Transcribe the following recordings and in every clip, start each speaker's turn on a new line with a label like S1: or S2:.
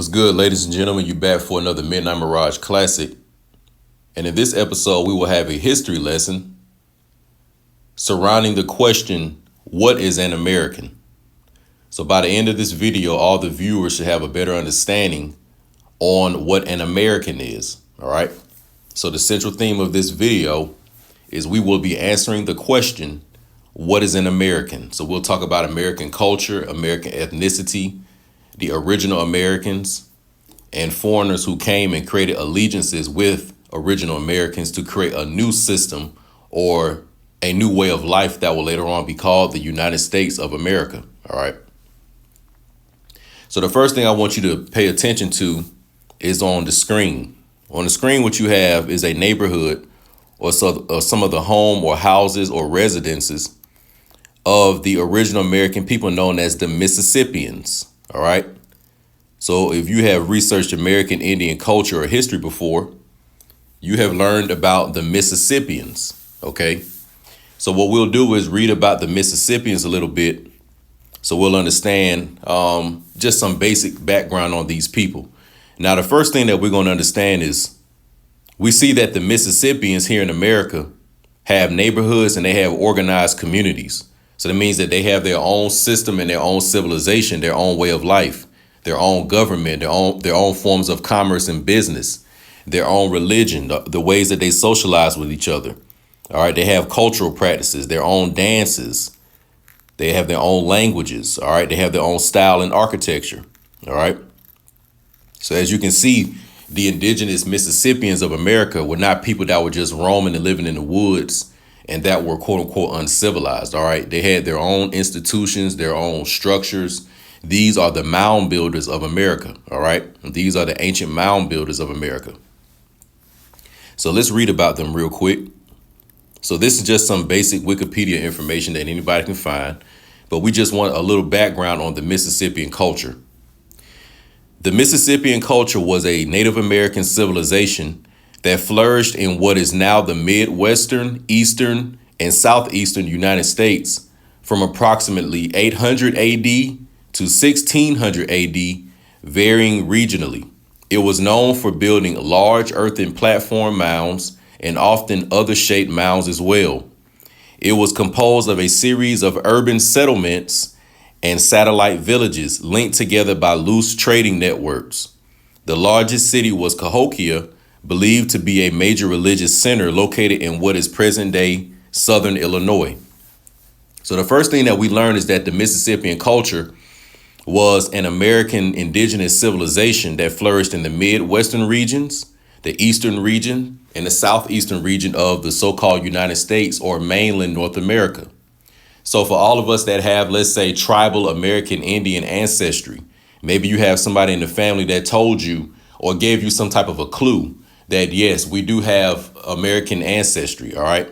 S1: What's good, ladies and gentlemen? You back for another Midnight Mirage Classic. And in this episode, we will have a history lesson surrounding the question, what is an American? So by the end of this video, all the viewers should have a better understanding on what an American is, all right? So the central theme of this video is we will be answering the question, what is an American? So we'll talk about American culture, American ethnicity, the original Americans, and foreigners who came and created allegiances with original Americans to create a new system or a new way of life that will later on be called the United States of America. All right. So the first thing I want you to pay attention to is on the screen. On the screen, what you have is a neighborhood or some of the home or houses or residences of the original American people known as the Mississippians. All right. So if you have researched American Indian culture or history before, you have learned about the Mississippians. OK, so what we'll do is read about the Mississippians a little bit. So we'll understand just some basic background on these people. Now, the first thing that we're going to understand is we see that the Mississippians here in America have neighborhoods and they have organized communities. So that means that they have their own system and their own civilization, their own way of life, their own government, their own forms of commerce and business, their own religion, the ways that they socialize with each other. All right. They have cultural practices, their own dances. They have their own languages. All right. They have their own style and architecture. All right. So as you can see, the indigenous Mississippians of America were not people that were just roaming and living in the woods and that were, quote unquote, uncivilized. All right. They had their own institutions, their own structures. These are the mound builders of America. All right. These are the ancient mound builders of America. So let's read about them real quick. So this is just some basic Wikipedia information that anybody can find, but we just want a little background on the Mississippian culture. The Mississippian culture was a Native American civilization that flourished in what is now the Midwestern, Eastern, and Southeastern United States from approximately 800 AD to 1600 AD, varying regionally. It was known for building large earthen platform mounds and often other shaped mounds as well. It was composed of a series of urban settlements and satellite villages linked together by loose trading networks. The largest city was Cahokia, believed to be a major religious center located in what is present-day southern Illinois. So the first thing that we learned is that the Mississippian culture was an American indigenous civilization that flourished in the Midwestern regions, the Eastern region, and the Southeastern region of the so-called United States or mainland North America. So for all of us that have, let's say, tribal American Indian ancestry, maybe you have somebody in the family that told you or gave you some type of a clue that, yes, we do have American ancestry. All right.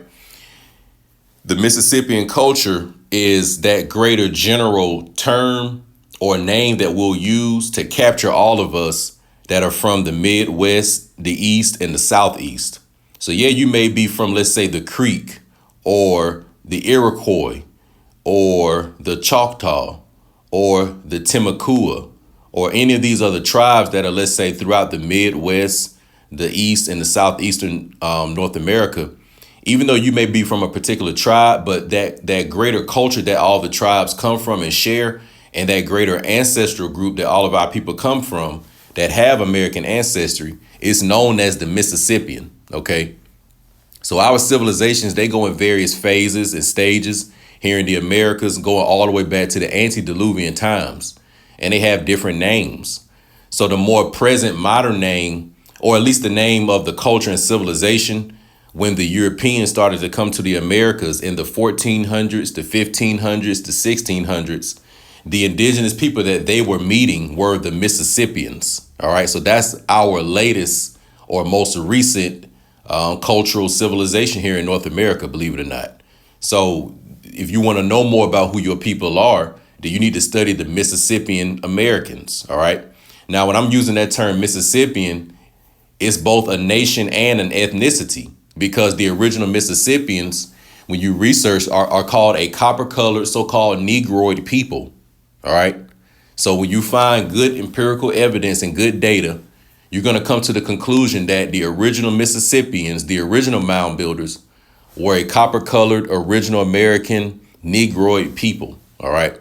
S1: The Mississippian culture is that greater general term or name that we'll use to capture all of us that are from the Midwest, the East, and the Southeast. So yeah, you may be from, let's say, the Creek or the Iroquois or the Choctaw or the Timucua or any of these other tribes that are, let's say, throughout the Midwest, the East, and the Southeastern North America. Even though you may be from a particular tribe, but that greater culture that all the tribes come from and share, and that greater ancestral group that all of our people come from that have American ancestry is known as the Mississippian. OK, so our civilizations, they go in various phases and stages here in the Americas, going all the way back to the Antediluvian times. And they have different names. So the more present modern name, or at least the name of the culture and civilization, when the Europeans started to come to the Americas in the 1400s, the 1500s, the 1600s, the indigenous people that they were meeting were the Mississippians. All right. So that's our latest or most recent cultural civilization here in North America, believe it or not. So if you want to know more about who your people are, then you need to study the Mississippian Americans. All right. Now, when I'm using that term Mississippian, it's both a nation and an ethnicity, because the original Mississippians, when you research, are called a copper colored so-called Negroid people. All right. So when you find good empirical evidence and good data, you're going to come to the conclusion that the original Mississippians, the original mound builders, were a copper-colored original American Negroid people. All right.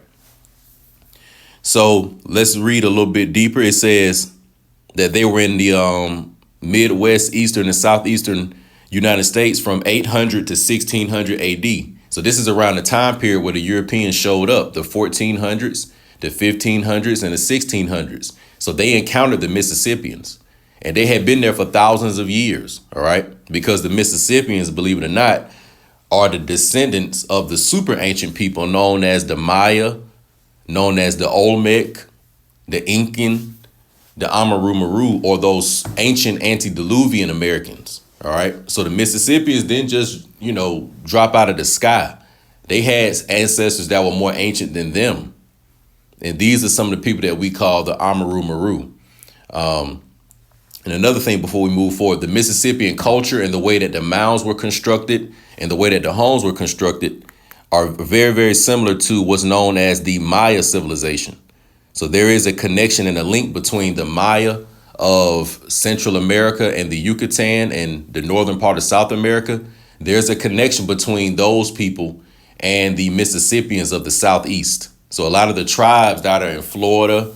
S1: So let's read a little bit deeper. It says that they were in the Midwest, Eastern, and Southeastern United States from 800 to 1600 AD. So this is around the time period where the Europeans showed up, the 1400s, the 1500s, and the 1600s. So they encountered the Mississippians, and they had been there for thousands of years. All right. Because the Mississippians, believe it or not, are the descendants of the super ancient people known as the Maya, known as the Olmec, the Incan, the Amaru, or those ancient Antediluvian Americans. All right. So the Mississippians didn't just, drop out of the sky. They had ancestors that were more ancient than them. And these are some of the people that we call the Amaru. And another thing before we move forward, the Mississippian culture and the way that the mounds were constructed and the way that the homes were constructed are very, very similar to what's known as the Maya civilization. So there is a connection and a link between the Maya of Central America and the Yucatan and the northern part of South America. There's a connection between those people and the Mississippians of the Southeast. So a lot of the tribes that are in Florida,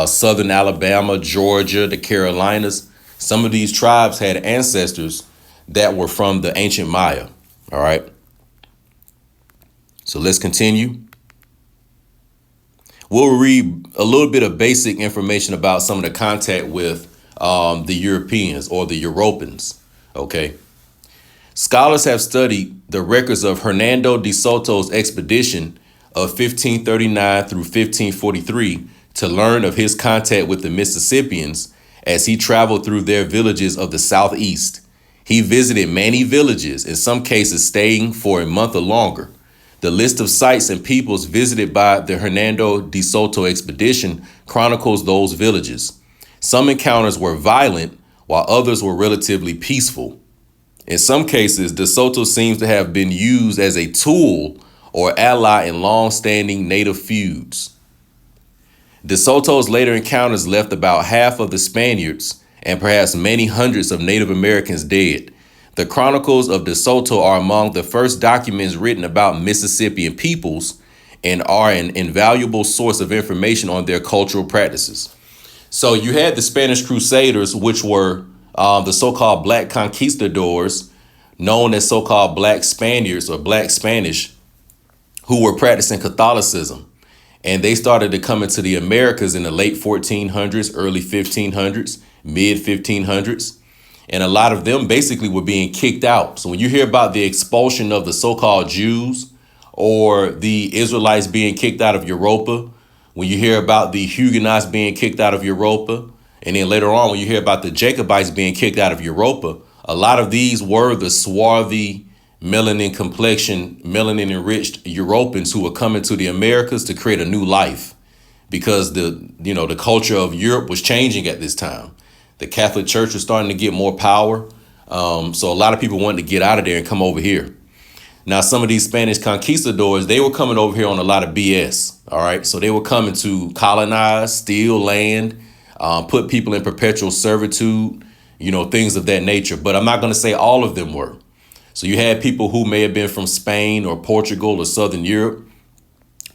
S1: Southern Alabama, Georgia, the Carolinas, some of these tribes had ancestors that were from the ancient Maya. All right. So let's continue. We'll read a little bit of basic information about some of the contact with the Europeans or the Europans. OK. Scholars have studied the records of Hernando de Soto's expedition of 1539 through 1543 to learn of his contact with the Mississippians as he traveled through their villages of the Southeast. He visited many villages, in some cases staying for a month or longer. The list of sites and peoples visited by the Hernando de Soto expedition chronicles those villages. Some encounters were violent, while others were relatively peaceful. In some cases, de Soto seems to have been used as a tool or ally in long-standing native feuds. De Soto's later encounters left about half of the Spaniards and perhaps many hundreds of Native Americans dead. The chronicles of De Soto are among the first documents written about Mississippian peoples and are an invaluable source of information on their cultural practices. So you had the Spanish Crusaders, which were the so-called Black conquistadors, known as so-called Black Spaniards or Black Spanish, who were practicing Catholicism. And they started to come into the Americas in the late 1400s, early 1500s, mid 1500s. And a lot of them basically were being kicked out. So when you hear about the expulsion of the so-called Jews or the Israelites being kicked out of Europa, when you hear about the Huguenots being kicked out of Europa, and then later on when you hear about the Jacobites being kicked out of Europa, a lot of these were the swarthy, melanin complexion, melanin enriched Europans who were coming to the Americas to create a new life because the culture of Europe was changing at this time. The Catholic Church was starting to get more power. So a lot of people wanted to get out of there and come over here. Now, some of these Spanish conquistadors, they were coming over here on a lot of BS. All right. So they were coming to colonize, steal land, put people in perpetual servitude, things of that nature. But I'm not going to say all of them were. So you had people who may have been from Spain or Portugal or Southern Europe,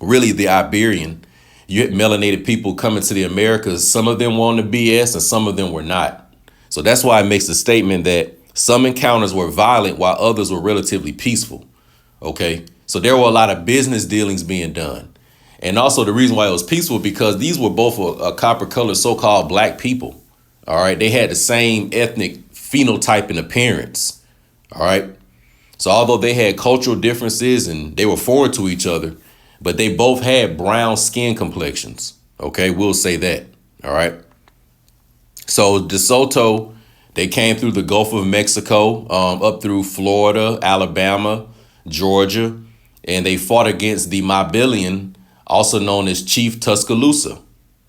S1: really the Iberian. You had melanated people coming to the Americas. Some of them were on the BS and some of them were not. So that's why it makes the statement that some encounters were violent while others were relatively peaceful. OK, so there were a lot of business dealings being done. And also the reason why it was peaceful, because these were both a copper colored so-called black people. All right. They had the same ethnic phenotype and appearance. All right. So although they had cultural differences and they were foreign to each other, but they both had brown skin complexions. OK, we'll say that. All right. So De Soto, they came through the Gulf of Mexico, up through Florida, Alabama, Georgia, and they fought against the Mobilian, also known as Chief Tuscaloosa.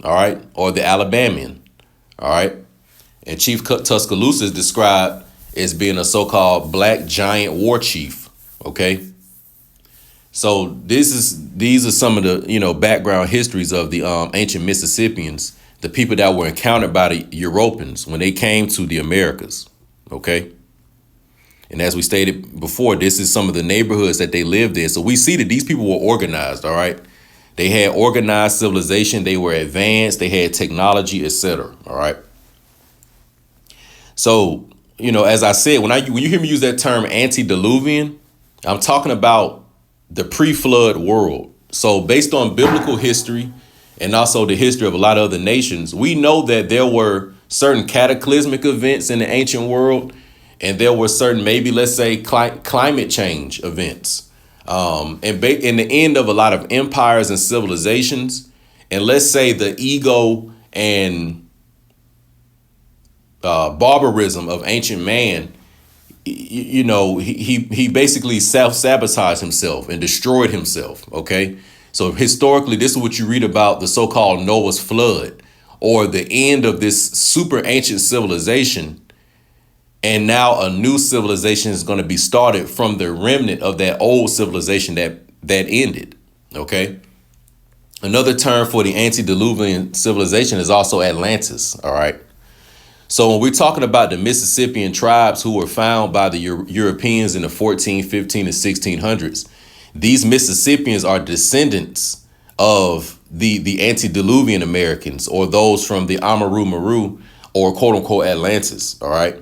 S1: All right. Or the Alabamian. All right. And Chief Tuscaloosa is described as being a so-called black giant war chief. OK. So these are some of the, background histories of the ancient Mississippians, the people that were encountered by the Europeans when they came to the Americas. Okay. And as we stated before, this is some of the neighborhoods that they lived in. So we see that these people were organized. All right. They had organized civilization. They were advanced. They had technology, etc. All right. So, as I said, when you hear me use that term antediluvian, I'm talking about the pre-flood world. So based on biblical history and also the history of a lot of other nations, we know that there were certain cataclysmic events in the ancient world. And there were certain, maybe let's say climate change events, and in the end of a lot of empires and civilizations. And let's say the ego and barbarism of ancient man, he basically self-sabotaged himself and destroyed himself. OK, so historically, this is what you read about the so-called Noah's flood, or the end of this super ancient civilization. And now a new civilization is going to be started from the remnant of that old civilization that ended. OK, another term for the antediluvian civilization is also Atlantis. All right. So when we're talking about the Mississippian tribes who were found by the Europeans in the 14, 15, and 1600s, these Mississippians are descendants of the antediluvian Americans, or those from the Amaru, or quote unquote Atlantis. All right.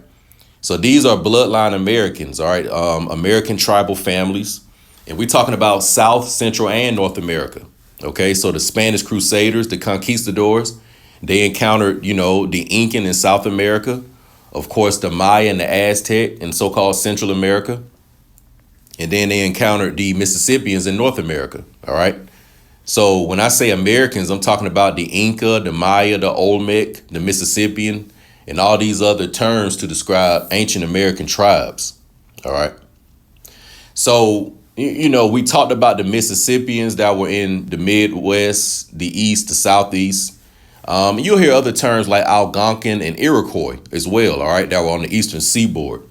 S1: So these are bloodline Americans, all right, American tribal families. And we're talking about South, Central, and North America. OK, so the Spanish Crusaders, the conquistadors, they encountered, the Incan in South America, of course, the Maya and the Aztec in so-called Central America. And then they encountered the Mississippians in North America. All right. So when I say Americans, I'm talking about the Inca, the Maya, the Olmec, the Mississippian, and all these other terms to describe ancient American tribes. All right. So, we talked about the Mississippians that were in the Midwest, the East, the Southeast. You'll hear other terms like Algonquin and Iroquois as well. All right. That were on the eastern seaboard.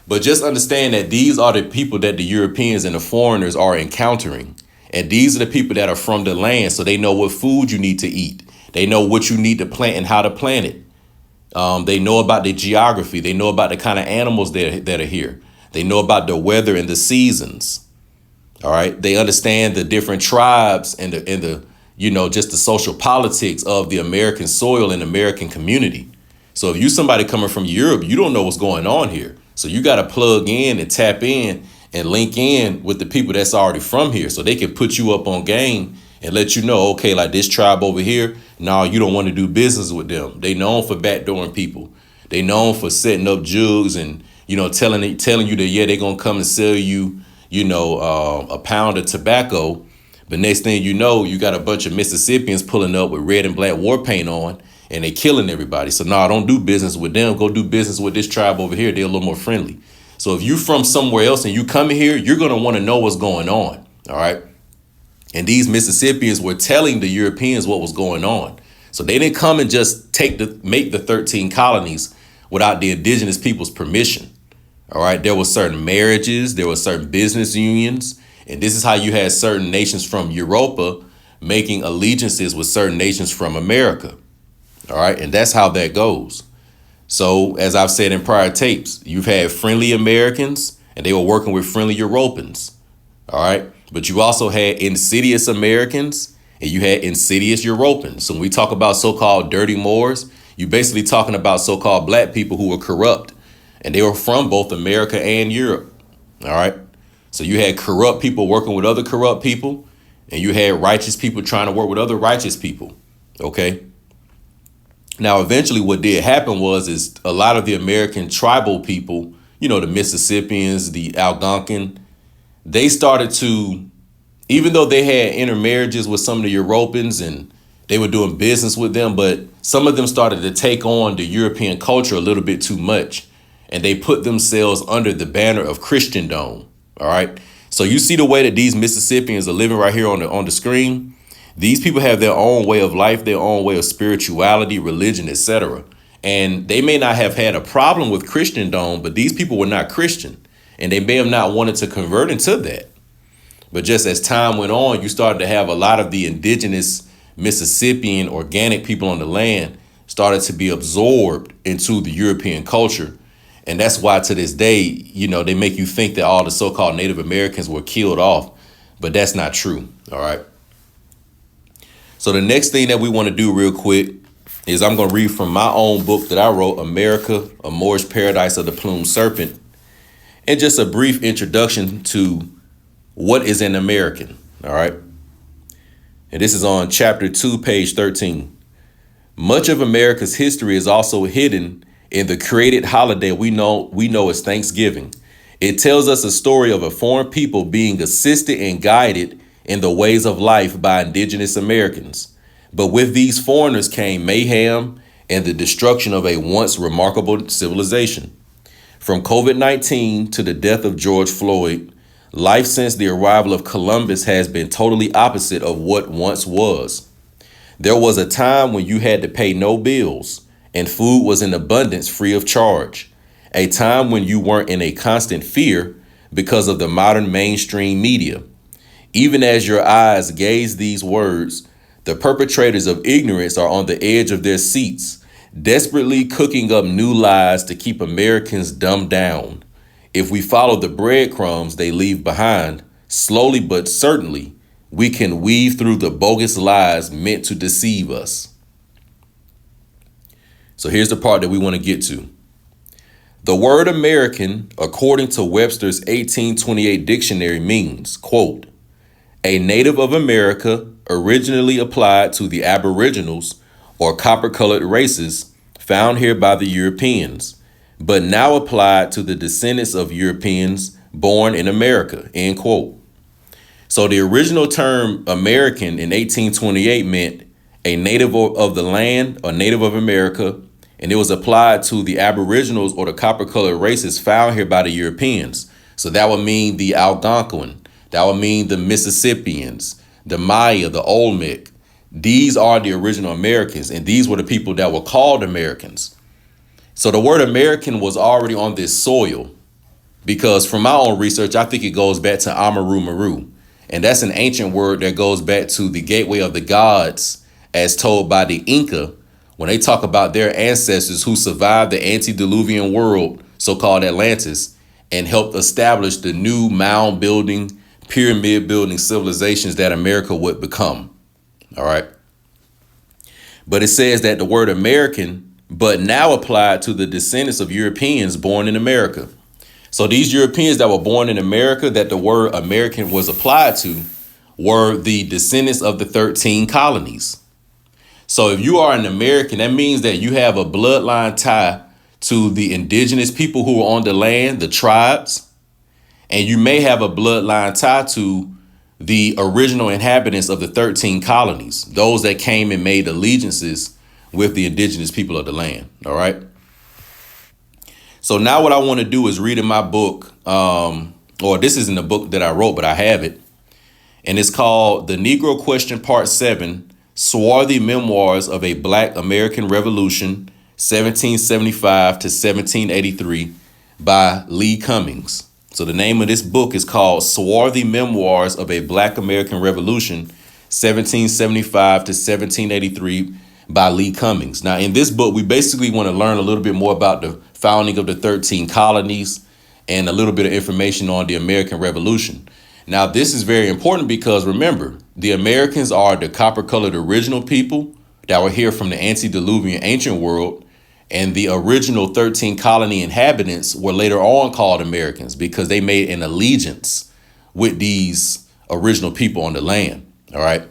S1: But just understand that these are the people that the Europeans and the foreigners are encountering. And these are the people that are from the land. So they know what food you need to eat. They know what you need to plant and how to plant it. They know about the geography. They know about the kind of animals that are here. They know about the weather and the seasons. All right. They understand the different tribes and the just the social politics of the American soil and American community. So if you somebody coming from Europe, you don't know what's going on here. So you got to plug in and tap in and link in with the people that's already from here, so they can put you up on game and let you know, OK, like this tribe over here. No, you don't want to do business with them. They known for backdooring people. They known for setting up jugs and, telling you that, yeah, they're going to come and sell you, a pound of tobacco. But next thing you know, you got a bunch of Mississippians pulling up with red and black war paint on, and they killing everybody. So no, don't do business with them. Go do business with this tribe over here. They're a little more friendly. So if you from somewhere else and you come here, you're going to want to know what's going on. All right. And these Mississippians were telling the Europeans what was going on. So they didn't come and just make the 13 colonies without the indigenous people's permission. All right. There were certain marriages. There were certain business unions. And this is how you had certain nations from Europa making allegiances with certain nations from America. All right. And that's how that goes. So, as I've said in prior tapes, you've had friendly Americans and they were working with friendly Europans. All right. But you also had insidious Americans and you had insidious Europans. So when we talk about so-called dirty Moors, you're basically talking about so-called black people who were corrupt, and they were from both America and Europe. All right. So you had corrupt people working with other corrupt people, and you had righteous people trying to work with other righteous people. OK. Now, eventually what did happen is a lot of the American tribal people, the Mississippians, the Algonquin, they started to, even though they had intermarriages with some of the Europeans and they were doing business with them, but some of them started to take on the European culture a little bit too much. And they put themselves under the banner of Christendom. All right. So you see the way that these Mississippians are living right here on the screen. These people have their own way of life, their own way of spirituality, religion, etc. And they may not have had a problem with Christendom, but these people were not Christian, and they may have not wanted to convert into that. But just as time went on, you started to have a lot of the indigenous Mississippian organic people on the land started to be absorbed into the European culture. And that's why to this day, they make you think that all the so-called Native Americans were killed off, but that's not true. All right. So the next thing that we want to do real quick is I'm going to read from my own book that I wrote, America, A Moorish Paradise of the Plumed Serpent, and just a brief introduction to what is an American. All right. And this is on chapter 2, page 13. Much of America's history is also hidden in the created holiday we know as Thanksgiving. It tells us a story of a foreign people being assisted and guided in the ways of life by indigenous Americans. But with these foreigners came mayhem and the destruction of a once remarkable civilization. From COVID-19 to the death of George Floyd, life since the arrival of Columbus has been totally opposite of what once was. There was a time when you had to pay no bills and food was in abundance free of charge. A time when you weren't in a constant fear because of the modern mainstream media. Even as your eyes gaze these words, the perpetrators of ignorance are on the edge of their seats, desperately cooking up new lies to keep Americans dumbed down. If we follow the breadcrumbs they leave behind, slowly but certainly, we can weave through the bogus lies meant to deceive us. So here's the part that we want to get to. The word American, according to Webster's 1828 dictionary, means, quote, a native of America, originally applied to the Aboriginals or copper-colored races found here by the Europeans, but now applied to the descendants of Europeans born in America, end quote. So the original term American in 1828 meant a native of the land, a native of America, and it was applied to the Aboriginals or the copper-colored races found here by the Europeans. So that would mean the Algonquin, that would mean the Mississippians, the Maya, the Olmec. These are the original Americans, and these were the people that were called Americans. So the word American was already on this soil because from my own research, I think it goes back to Amaru. And that's an ancient word that goes back to the gateway of the gods as told by the Inca when they talk about their ancestors who survived the Antediluvian world, so-called Atlantis, and helped establish the new mound building, pyramid building civilizations that America would become. All right. But it says that the word American, but now applied to the descendants of Europeans born in America. So these Europeans that were born in America, that the word American was applied to, were the descendants of the 13 colonies. So if you are an American, that means that you have a bloodline tie to the indigenous people who are on the land, the tribes, and you may have a bloodline tie to the original inhabitants of the 13 colonies, those that came and made allegiances with the indigenous people of the land. All right. So now what I want to do is read in my book, or this isn't a book that I wrote, but I have it. And it's called The Negro Question Part 7, Swarthy Memoirs of a Black American Revolution, 1775 to 1783 by Lee Cummings. So the name of this book is called Swarthy Memoirs of a Black American Revolution, 1775 to 1783 by Lee Cummings. Now, in this book, we basically want to learn a little bit more about the founding of the 13 colonies and a little bit of information on the American Revolution. Now, this is very important because remember, the Americans are the copper-colored original people that were here from the Antediluvian ancient world, and the original 13 colony inhabitants were later on called Americans because they made an allegiance with these original people on the land. All right.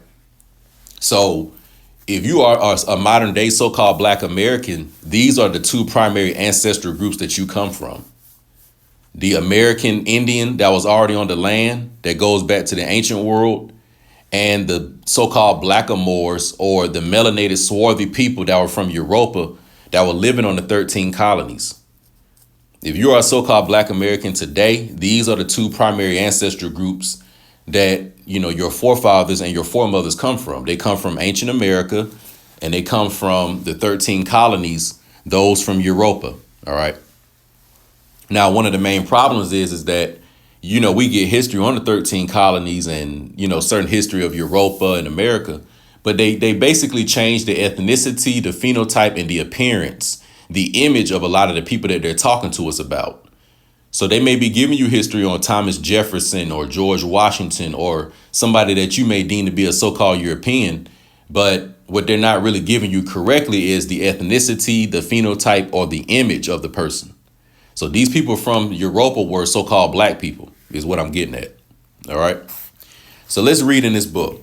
S1: So if you are a modern day so-called Black American, these are the two primary ancestral groups that you come from. The American Indian that was already on the land that goes back to the ancient world, and the so-called Blackamoors or the melanated swarthy people that were from Europa that were living on the 13 colonies. If you are a so-called Black American today, these are the two primary ancestral groups that, your forefathers and your foremothers come from. They come from ancient America and they come from the 13 colonies, those from Europa. All right. Now, one of the main problems is that we get history on the 13 colonies and, certain history of Europa and America, but they basically changed the ethnicity, the phenotype, and the appearance, the image of a lot of the people that they're talking to us about. So they may be giving you history on Thomas Jefferson or George Washington or somebody that you may deem to be a so-called European, but what they're not really giving you correctly is the ethnicity, the phenotype, or the image of the person. So these people from Europa were so-called black people, is what I'm getting at. All right. So let's read in this book.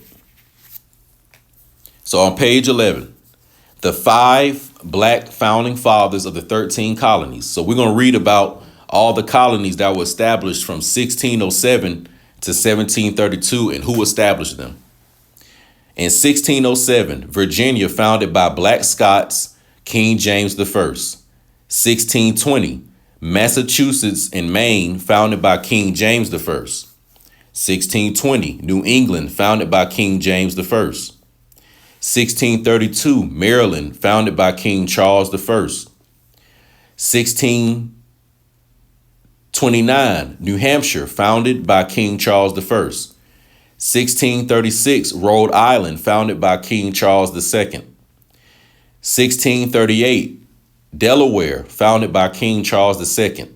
S1: So on page 11, the 5 black founding fathers of the 13 colonies. So we're going to read about all the colonies that were established from 1607 to 1732 and who established them. In 1607, Virginia, founded by black Scots, King James I. 1620, Massachusetts and Maine, founded by King James I. 1620, New England, founded by King James I. 1632, Maryland, founded by King Charles I. 1629, New Hampshire, founded by King Charles I. 1636, Rhode Island, founded by King Charles II. 1638, Delaware, founded by King Charles II.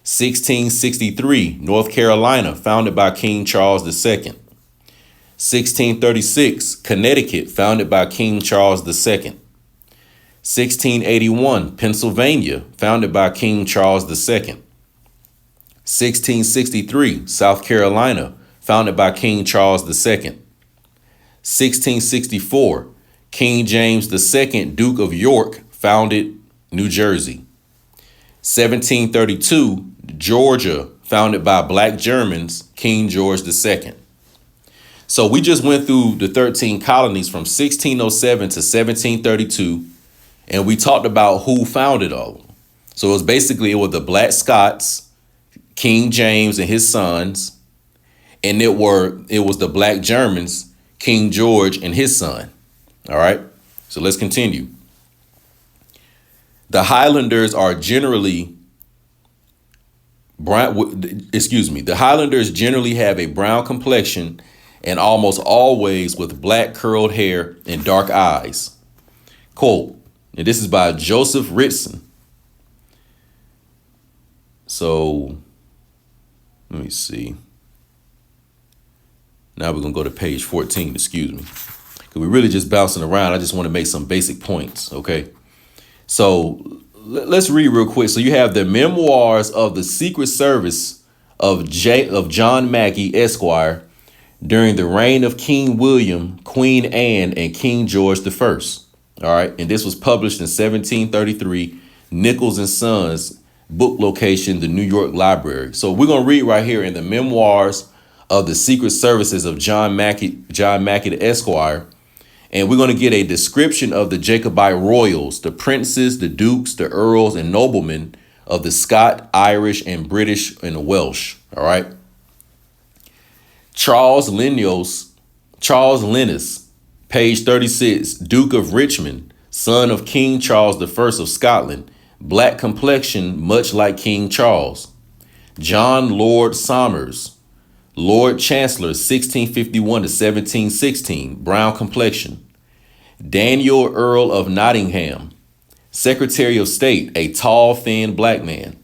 S1: 1663, North Carolina, founded by King Charles II. 1636, Connecticut, founded by King Charles II. 1681, Pennsylvania, founded by King Charles II. 1663, South Carolina, founded by King Charles II. 1664, King James II, Duke of York, founded New Jersey. 1732, Georgia, founded by black Germans, King George II. So we just went through the 13 colonies from 1607 to 1732, and we talked about who founded all of them. So it was the black Scots, King James and his sons, and it was the black Germans, King George and his son. All right, so let's continue. The Highlanders are generally The Highlanders generally have a brown complexion and almost always with black curled hair and dark eyes. Quote, and this is by Joseph Ritson. So let me see. Now we're going to go to page 14, excuse me. Because we're really just bouncing around. I just want to make some basic points, okay? So let's read real quick. So you have the memoirs of the Secret Service of John Mackey, Esquire, during the reign of King William, Queen Anne, and King George I. All right, and this was published in 1733, Nichols and Sons, book location, the New York Library. So we're going to read right here in the memoirs of the Secret Services of John Mackey the Esquire. And we're going to get a description of the Jacobite royals, the princes, the dukes, the earls, and noblemen of the Scot, Irish, and British and Welsh. All right. Charles Linnaeus, page 36, Duke of Richmond, son of King Charles I of Scotland, black complexion, much like King Charles. John Lord Somers, Lord Chancellor, 1651 to 1716, brown complexion. Daniel Earl of Nottingham, Secretary of State, a tall, thin black man.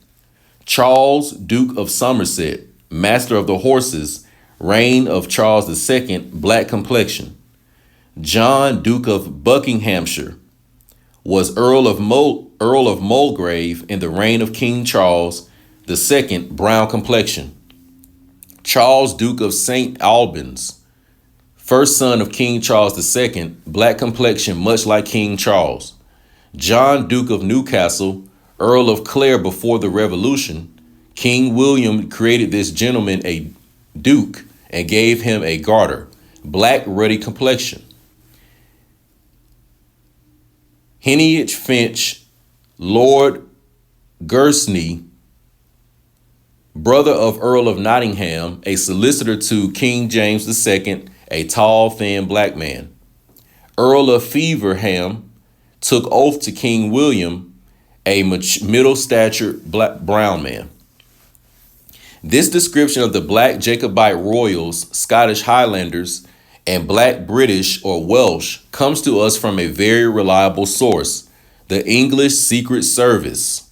S1: Charles, Duke of Somerset, Master of the Horses, reign of Charles II, black complexion. John, Duke of Buckinghamshire, was Earl of Mulgrave in the reign of King Charles II, brown complexion. Charles, Duke of St. Albans, first son of King Charles II, black complexion, much like King Charles. John, Duke of Newcastle, Earl of Clare before the Revolution. King William created this gentleman a duke and gave him a garter, black ruddy complexion. Heneage Finch, Lord Guernsey, brother of Earl of Nottingham, a solicitor to King James II, a tall, thin black man. Earl of Feverham took oath to King William, a middle-statured brown man. This description of the black Jacobite royals, Scottish Highlanders, and black British or Welsh comes to us from a very reliable source, the English Secret Service.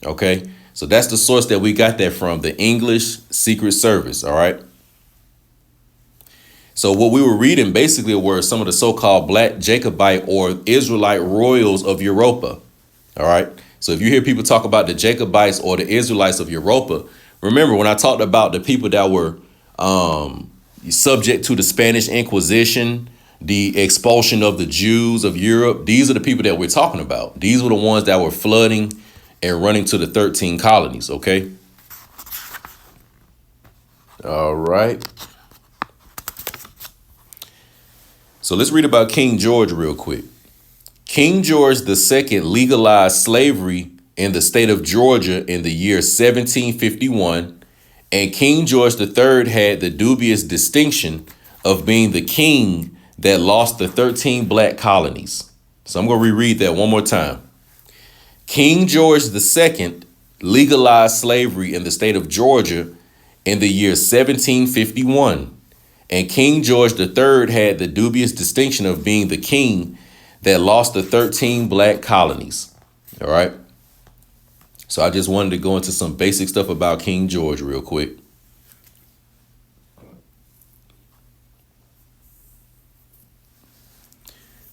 S1: Okay, so that's the source that we got that from, the English Secret Service. All right. So what we were reading basically were some of the so-called black Jacobite or Israelite royals of Europa. All right. So if you hear people talk about the Jacobites or the Israelites of Europa, remember when I talked about the people that were subject to the Spanish Inquisition, the expulsion of the Jews of Europe, these are the people that we're talking about. These were the ones that were flooding and running to the 13 colonies. OK. All right. So let's read about King George real quick. King George II legalized slavery in the state of Georgia in the year 1751, and King George III had the dubious distinction of being the king that lost the 13 black colonies. So I'm going to reread that one more time. King George II legalized slavery in the state of Georgia in the year 1751. And King George III had the dubious distinction of being the king that lost the 13 black colonies. All right. So I just wanted to go into some basic stuff about King George real quick.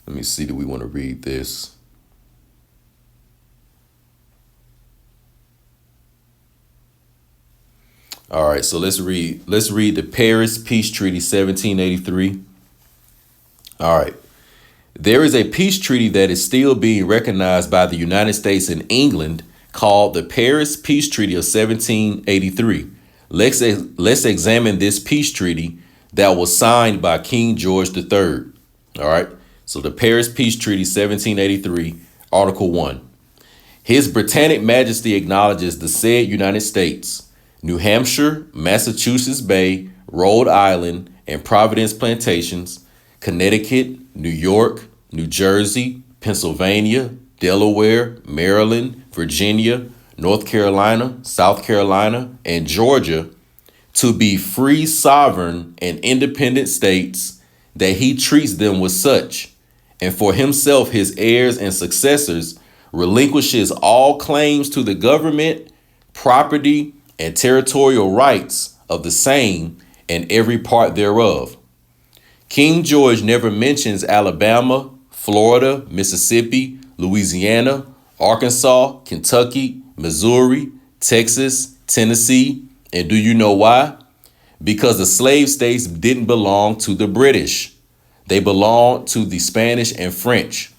S1: Let me see. Do we want to read this? All right, so let's read the Paris Peace Treaty 1783. All right. There is a peace treaty that is still being recognized by the United States and England called the Paris Peace Treaty of 1783. Let's examine this peace treaty that was signed by King George III. All right. So the Paris Peace Treaty 1783, Article 1. His Britannic Majesty acknowledges the said United States, New Hampshire, Massachusetts Bay, Rhode Island, and Providence Plantations, Connecticut, New York, New Jersey, Pennsylvania, Delaware, Maryland, Virginia, North Carolina, South Carolina, and Georgia to be free, sovereign, and independent states, that he treats them with such, and for himself, his heirs, and successors, relinquishes all claims to the government, property, and territorial rights of the same and every part thereof. King George never mentions Alabama, Florida, Mississippi, Louisiana, Arkansas, Kentucky, Missouri, Texas, Tennessee. And do you know why? Because the slave states didn't belong to the British. They belonged to the Spanish and French.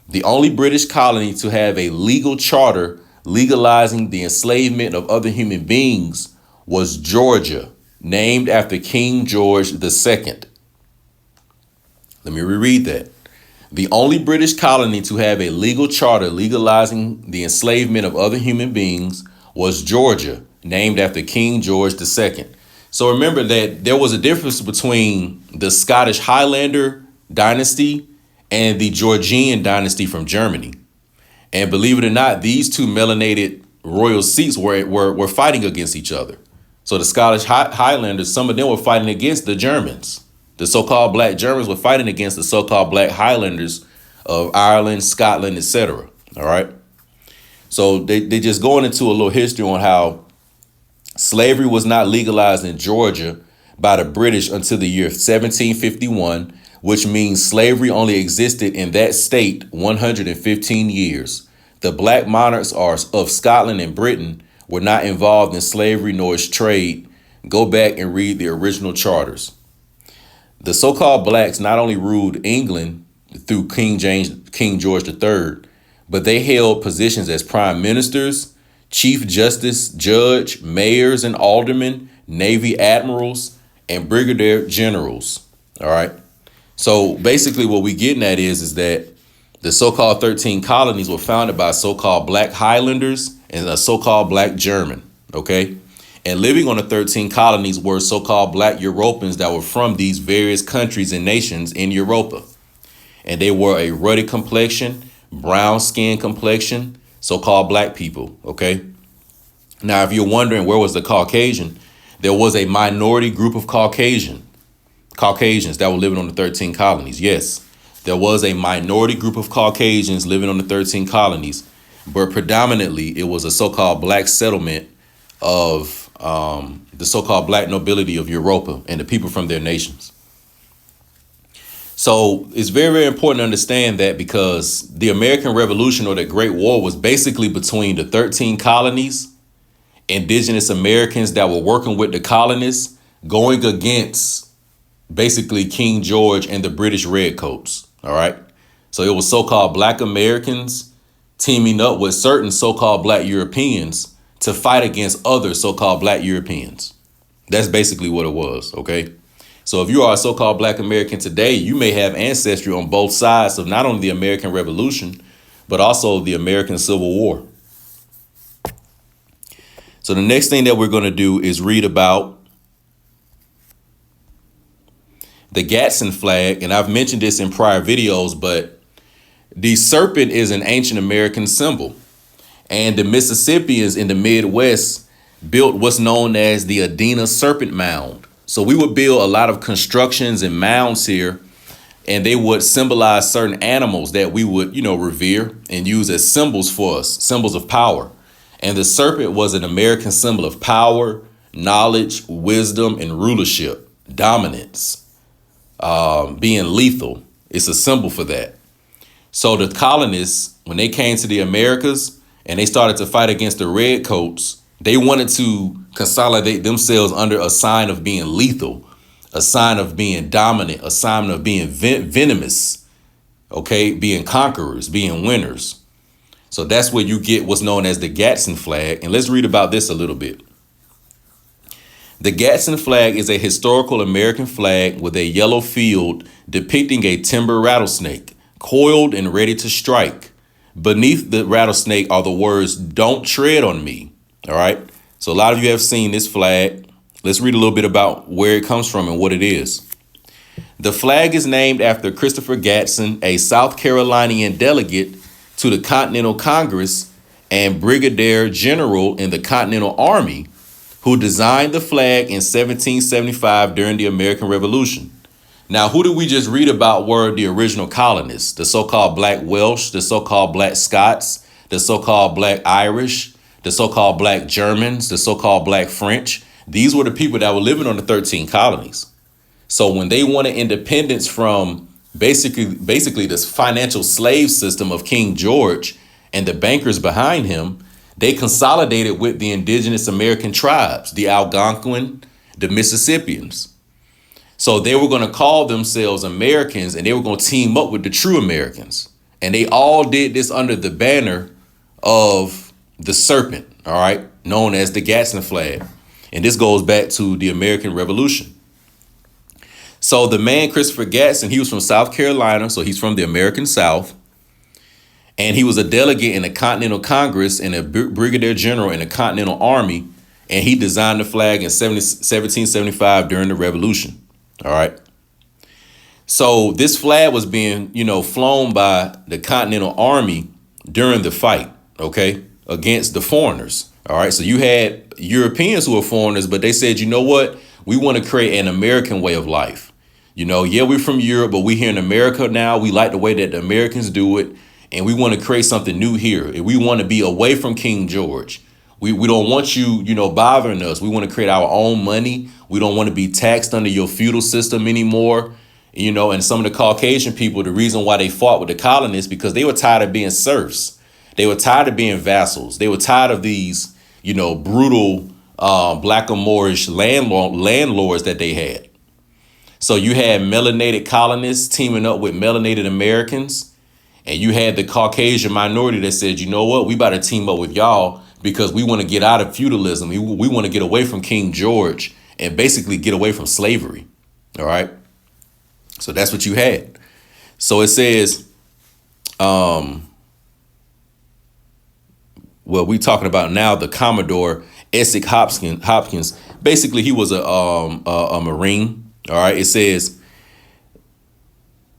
S1: The only British colony to have a legal charter legalizing the enslavement of other human beings was Georgia, named after King George II. Let me reread that. The only British colony to have a legal charter legalizing the enslavement of other human beings was Georgia, named after King George II. So remember that there was a difference between the Scottish Highlander dynasty and the Georgian dynasty from Germany. And believe it or not, these two melanated royal seats were fighting against each other. So the Scottish Highlanders, some of them were fighting against the Germans. The so-called black Germans were fighting against the so-called black Highlanders of Ireland, Scotland, etc. All right. So they just going into a little history on how slavery was not legalized in Georgia by the British until the year 1751, which means slavery only existed in that state 115 years. The black monarchs of Scotland and Britain were not involved in slavery nor its trade. Go back and read the original charters. The so-called blacks not only ruled England through King George III, but they held positions as prime ministers, chief justice, judge, mayors and aldermen, navy admirals, and brigadier generals. All right. So basically what we're getting at is that the so-called 13 colonies were founded by so-called black Highlanders and a so-called black German. OK. And living on the 13 colonies were so-called black Europeans that were from these various countries and nations in Europa. And they were a ruddy complexion, brown skin complexion, so-called black people. OK. Now, if you're wondering where was the Caucasian, there was a minority group of Caucasians that were living on the 13 colonies. Yes, there was a minority group of Caucasians living on the 13 colonies, but predominantly it was a so-called black settlement of the so-called black nobility of Europa and the people from their nations. So it's very, very important to understand that, because the American Revolution, or the Great War, was basically between the 13 colonies, indigenous Americans that were working with the colonists, going against basically King George and the British Redcoats. All right. So it was so-called black Americans teaming up with certain so-called black Europeans to fight against other so-called black Europeans. That's basically what it was. OK, so if you are a so-called black American today, you may have ancestry on both sides of not only the American Revolution, but also the American Civil War. So the next thing that we're going to do is read about the Gadsden flag. And I've mentioned this in prior videos, but the serpent is an ancient American symbol. And the Mississippians in the Midwest built what's known as the Adena Serpent Mound. So we would build a lot of constructions and mounds here, and they would symbolize certain animals that we would, revere and use as symbols for us, symbols of power. And the serpent was an American symbol of power, knowledge, wisdom, and rulership, dominance, being lethal. It's a symbol for that. So the colonists, when they came to the Americas and they started to fight against the redcoats, they wanted to consolidate themselves under a sign of being lethal, a sign of being dominant, a sign of being venomous, okay, being conquerors, being winners. So that's where you get what's known as the Gadsden flag. And let's read about this a little bit. The Gadsden flag is a historical American flag with a yellow field depicting a timber rattlesnake, coiled and ready to strike. Beneath the rattlesnake are the words, "Don't tread on me." All right. So a lot of you have seen this flag. Let's read a little bit about where it comes from and what it is. The flag is named after Christopher Gadsden, a South Carolinian delegate to the Continental Congress and brigadier general in the Continental Army, who designed the flag in 1775 during the American Revolution. Now, who did we just read about were the original colonists, the so-called black Welsh, the so-called black Scots, the so-called black Irish, the so-called black Germans, the so-called black French. These were the people that were living on the 13 colonies. So when they wanted independence from basically this financial slave system of King George and the bankers behind him, they consolidated with the indigenous American tribes, the Algonquin, the Mississippians. So they were going to call themselves Americans, and they were going to team up with the true Americans. And they all did this under the banner of the serpent, all right, known as the Gadsden flag. And this goes back to the American Revolution. So the man, Christopher Gadsden, he was from South Carolina. So he's from the American South. And he was a delegate in the Continental Congress and a brigadier general in the Continental Army. And he designed the flag in 1775 during the Revolution. All right. So this flag was being, flown by the Continental Army during the fight, okay, against the foreigners. All right. So you had Europeans who were foreigners, but they said, you know what? We want to create an American way of life. Yeah, we're from Europe, but we're here in America now. We like the way that the Americans do it. And we want to create something new here. And we want to be away from King George. We don't want you, bothering us. We want to create our own money. We don't want to be taxed under your feudal system anymore. And some of the Caucasian people, the reason why they fought with the colonists, because they were tired of being serfs. They were tired of being vassals. They were tired of these, brutal black and Moorish landlords that they had. So you had melanated colonists teaming up with melanated Americans. And you had the Caucasian minority that said, you know what, we about to team up with y'all because we want to get out of feudalism. We want to get away from King George and basically get away from slavery. All right. So that's what you had. So it says, we talking about now the Commodore Essex Hopkins. Basically, he was a Marine. All right. It says,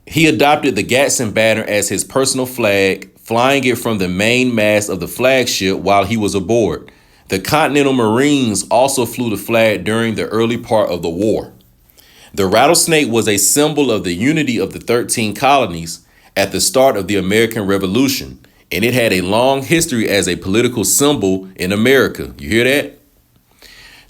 S1: he adopted the Gadsden banner as his personal flag, flying it from the main mast of the flagship while he was aboard. The Continental Marines also flew the flag during the early part of the war. The rattlesnake was a symbol of the unity of the 13 colonies at the start of the American Revolution, and it had a long history as a political symbol in America. You hear that?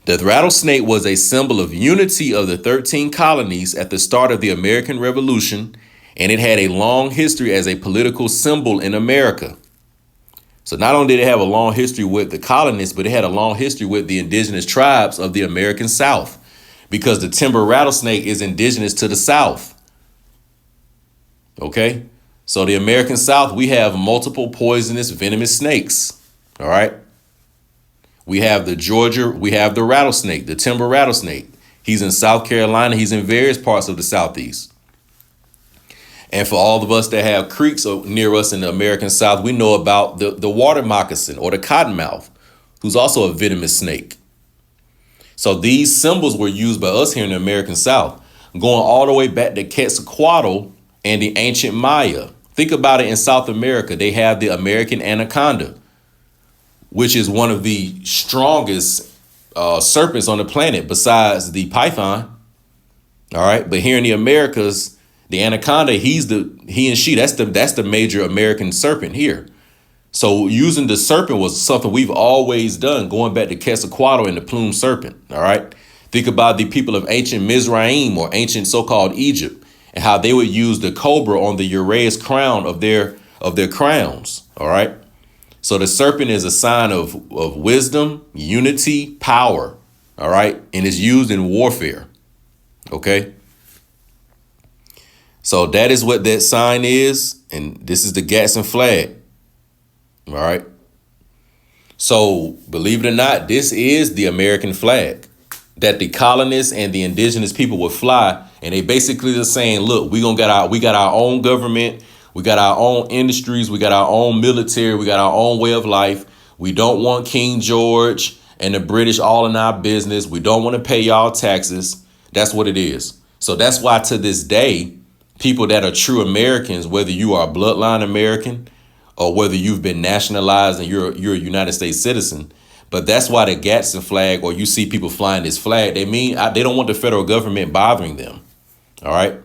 S1: The rattlesnake was a symbol of unity of the 13 colonies at the start of the American Revolution, and it had a long history as a political symbol in America. So not only did it have a long history with the colonists, but it had a long history with the indigenous tribes of the American South, because the timber rattlesnake is indigenous to the South. Okay, so the American South, we have multiple poisonous, venomous snakes. All right. We have the rattlesnake, the timber rattlesnake. He's in South Carolina. He's in various parts of the Southeast. And for all of us that have creeks near us in the American South, we know about the water moccasin or the cottonmouth, who's also a venomous snake. So these symbols were used by us here in the American South, going all the way back to Quetzalcoatl and the ancient Maya. Think about it. In South America, they have the American anaconda, which is one of the strongest serpents on the planet besides the python. All right. But here in the Americas, the anaconda, he and she, that's the major American serpent here. So using the serpent was something we've always done, going back to Quetzalcoatl and the plumed serpent. All right. Think about the people of ancient Mizraim or ancient so-called Egypt and how they would use the cobra on the uraeus crown of their crowns. All right. So the serpent is a sign of wisdom, unity, power. All right. And it's used in warfare. OK. So that is what that sign is. And this is the Gadsden flag. All right. So believe it or not, this is the American flag that the colonists and the indigenous people would fly. And they basically are saying, look, we got our own government. We got our own industries. We got our own military. We got our own way of life. We don't want King George and the British all in our business. We don't want to pay y'all taxes. That's what it is. So that's why to this day, people that are true Americans, whether you are a bloodline American or whether you've been nationalized and you're a United States citizen, but that's why the Gadsden flag, or you see people flying this flag, they don't want the federal government bothering them. All right.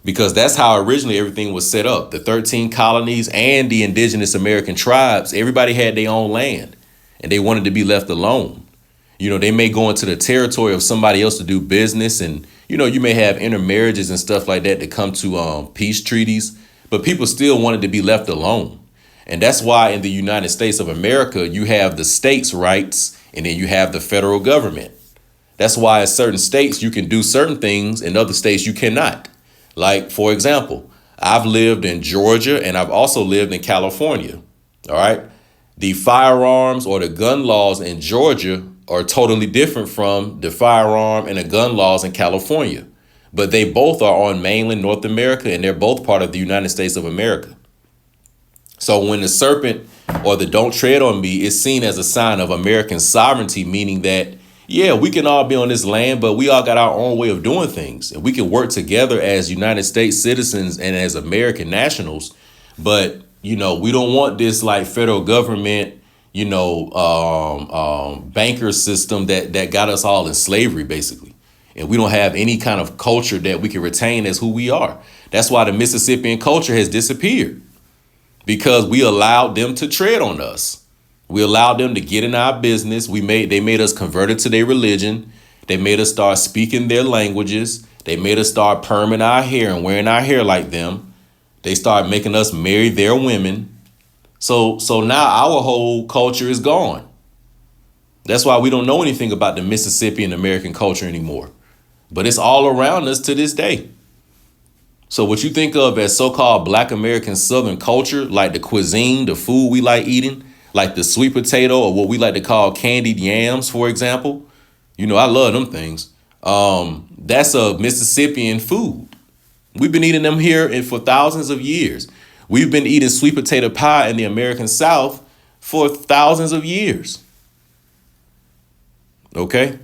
S1: Because that's how originally everything was set up. The 13 colonies and the indigenous American tribes, everybody had their own land and they wanted to be left alone. You know, they may go into the territory of somebody else to do business. And, you know, you may have intermarriages and stuff like that to come to peace treaties. But people still wanted to be left alone. And that's why in the United States of America, you have the states' rights and then you have the federal government. That's why in certain states you can do certain things, in other states you cannot. Like, for example, I've lived in Georgia and I've also lived in California. All right. The firearms or the gun laws in Georgia are totally different from the firearm and the gun laws in California. But they both are on mainland North America and they're both part of the United States of America. So when the serpent or the don't tread on me is seen as a sign of American sovereignty, meaning that, yeah, we can all be on this land, but we all got our own way of doing things. And we can work together as United States citizens and as American nationals. But, you know, we don't want this like federal government, you know, banker system that got us all in slavery, basically. And we don't have any kind of culture that we can retain as who we are. That's why the Mississippian culture has disappeared, because we allowed them to tread on us. We allowed them to get in our business. They made us converted to their religion. They made us start speaking their languages. They made us start perming our hair and wearing our hair like them. They started making us marry their women. So now our whole culture is gone. That's why we don't know anything about the Mississippian American culture anymore. But it's all around us to this day. So what you think of as so-called Black American Southern culture, like the cuisine, the food we like eating, like the sweet potato or what we like to call candied yams, for example. You know, I love them things. That's a Mississippian food. We've been eating them here for thousands of years. We've been eating sweet potato pie in the American South for thousands of years. Okay.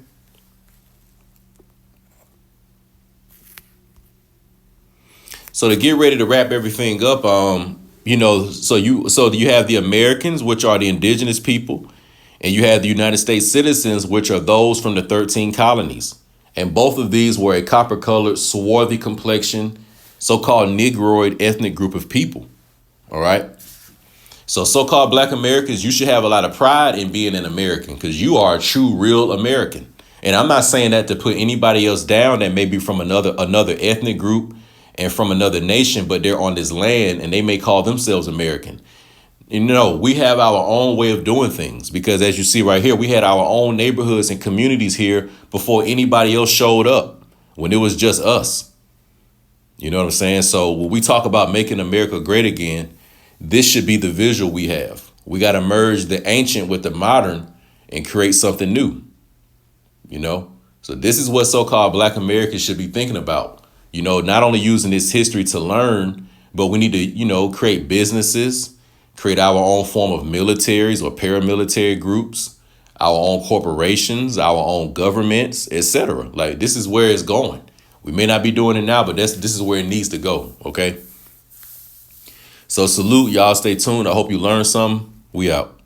S1: So to get ready to wrap everything up, you know, so you have the Americans, which are the indigenous people, And you had the United States citizens, which are those from the 13 colonies. And both of these were a copper-colored, swarthy complexion, so-called Negroid ethnic group of people. All right. So-called Black Americans, you should have a lot of pride in being an American because you are a true, real American. And I'm not saying that to put anybody else down that may be from another ethnic group and from another nation, but they're on this land and they may call themselves American. We have our own way of doing things because as you see right here, we had our own neighborhoods and communities here before anybody else showed up, when it was just us. You know what I'm saying? So when we talk about making America great again, this should be the visual we have. We got to merge the ancient with the modern and create something new. So this is what so-called Black Americans should be thinking about. Not only using this history to learn, but we need to, create businesses, create our own form of militaries or paramilitary groups, our own corporations, our own governments, etc. Like this is where it's going. We may not be doing it now, but this is where it needs to go. OK. So salute, y'all. Stay tuned. I hope you learned something. We out.